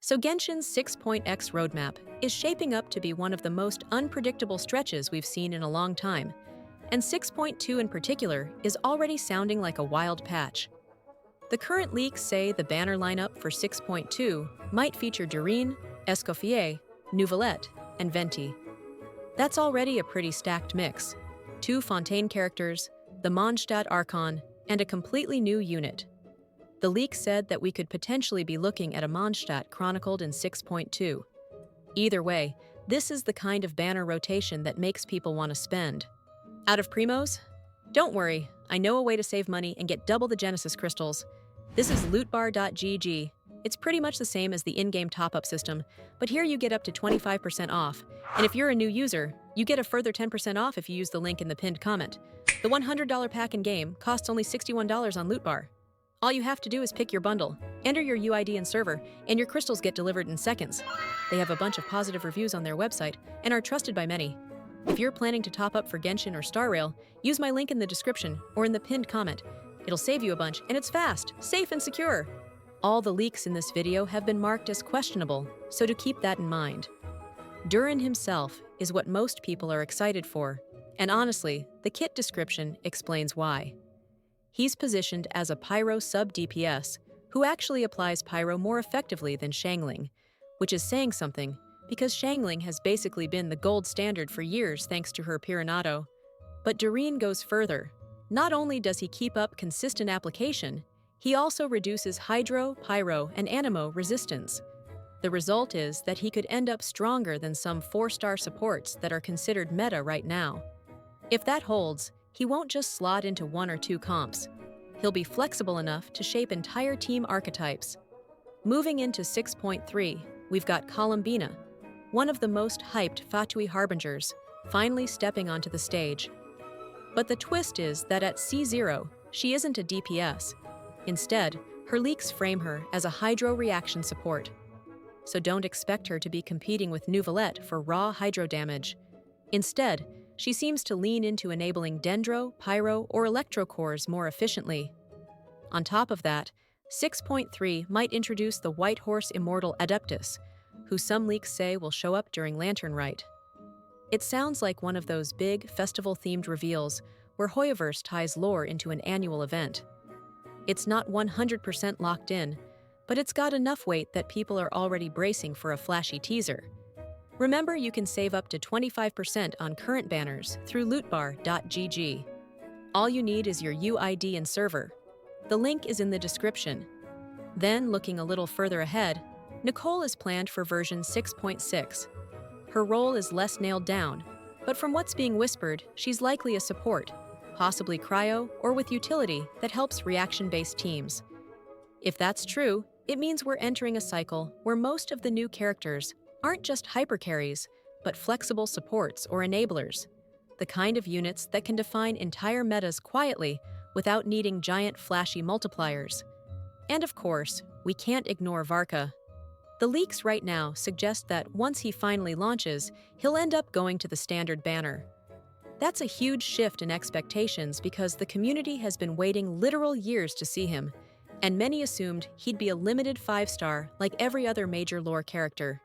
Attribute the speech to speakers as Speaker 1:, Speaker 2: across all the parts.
Speaker 1: So Genshin's 6.x roadmap is shaping up to be one of the most unpredictable stretches we've seen in a long time, and 6.2 in particular is already sounding like a wild patch. The current leaks say the banner lineup for 6.2 might feature Durin, Escoffier, Neuvillette, and Venti. That's already a pretty stacked mix. 2 Fontaine characters, the Mondstadt Archon, and a completely new unit. The leak said that we could potentially be looking at a Mondstadt chronicled in 6.2. Either way, this is the kind of banner rotation that makes people want to spend. Out of primos? Don't worry, I know a way to save money and get double the Genesis crystals. This is lootbar.gg. It's pretty much the same as the in-game top-up system, but here you get up to 25% off, and if you're a new user, you get a further 10% off if you use the link in the pinned comment. The $100 pack in-game costs only $61 on Lootbar. All you have to do is pick your bundle, enter your UID and server, and your crystals get delivered in seconds. They have a bunch of positive reviews on their website and are trusted by many. If you're planning to top up for Genshin or Star Rail, use my link in the description or in the pinned comment. It'll save you a bunch, and it's fast, safe, and secure. All the leaks in this video have been marked as questionable, so to keep that in mind. Durin himself is what most people are excited for, and honestly, the kit description explains why. He's positioned as a Pyro sub-DPS, who actually applies Pyro more effectively than Xiangling, which is saying something, because Xiangling has basically been the gold standard for years thanks to her Pyronado. But Durin goes further. Not only does he keep up consistent application, he also reduces Hydro, Pyro, and Anemo resistance. The result is that he could end up stronger than some 4-star supports that are considered meta right now. If that holds, he won't just slot into 1 or 2 comps. He'll be flexible enough to shape entire team archetypes. Moving into 6.3, we've got Columbina, one of the most hyped Fatui harbingers, finally stepping onto the stage. But the twist is that at C0, she isn't a DPS. Instead, her leaks frame her as a Hydro reaction support. So don't expect her to be competing with Neuvillette for raw Hydro damage. Instead, she seems to lean into enabling Dendro, Pyro, or Electro cores more efficiently. On top of that, 6.3 might introduce the White Horse Immortal Adeptus, who some leaks say will show up during Lantern Rite. It sounds like one of those big, festival-themed reveals where Hoyoverse ties lore into an annual event. It's not 100% locked in, but it's got enough weight that people are already bracing for a flashy teaser. Remember, you can save up to 25% on current banners through lootbar.gg. All you need is your UID and server. The link is in the description. Then, looking a little further ahead, Nicole is planned for version 6.6. Her role is less nailed down, but from what's being whispered, she's likely a support, possibly cryo or with utility that helps reaction-based teams. If that's true, it means we're entering a cycle where most of the new characters aren't just hypercarries, but flexible supports or enablers, the kind of units that can define entire metas quietly without needing giant flashy multipliers. And of course, we can't ignore Varka. The leaks right now suggest that once he finally launches, he'll end up going to the standard banner. That's a huge shift in expectations because the community has been waiting literal years to see him, and many assumed he'd be a limited 5-star like every other major lore character.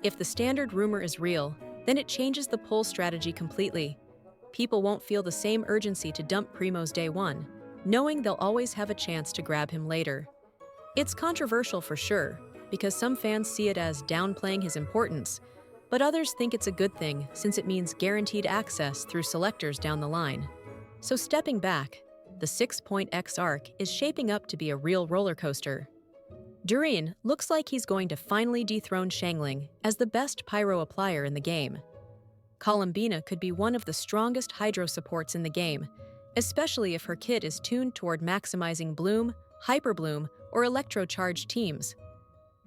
Speaker 1: If the standard rumor is real, then it changes the pull strategy completely. People won't feel the same urgency to dump Primos day 1, knowing they'll always have a chance to grab him later. It's controversial for sure, because some fans see it as downplaying his importance, but others think it's a good thing since it means guaranteed access through selectors down the line. So stepping back, the 6.x arc is shaping up to be a real roller coaster. Durin looks like he's going to finally dethrone Xiangling as the best Pyro applier in the game. Columbina could be one of the strongest Hydro supports in the game, especially if her kit is tuned toward maximizing Bloom, Hyperbloom, or Electro-charged teams.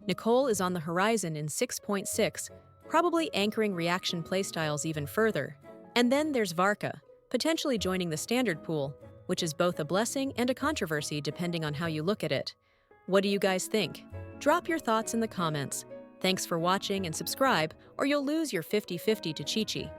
Speaker 1: Nicole is on the horizon in 6.6, probably anchoring reaction playstyles even further. And then there's Varka, potentially joining the standard pool, which is both a blessing and a controversy depending on how you look at it. What do you guys think? Drop your thoughts in the comments. Thanks for watching and subscribe, or you'll lose your 50-50 to Chi-Chi.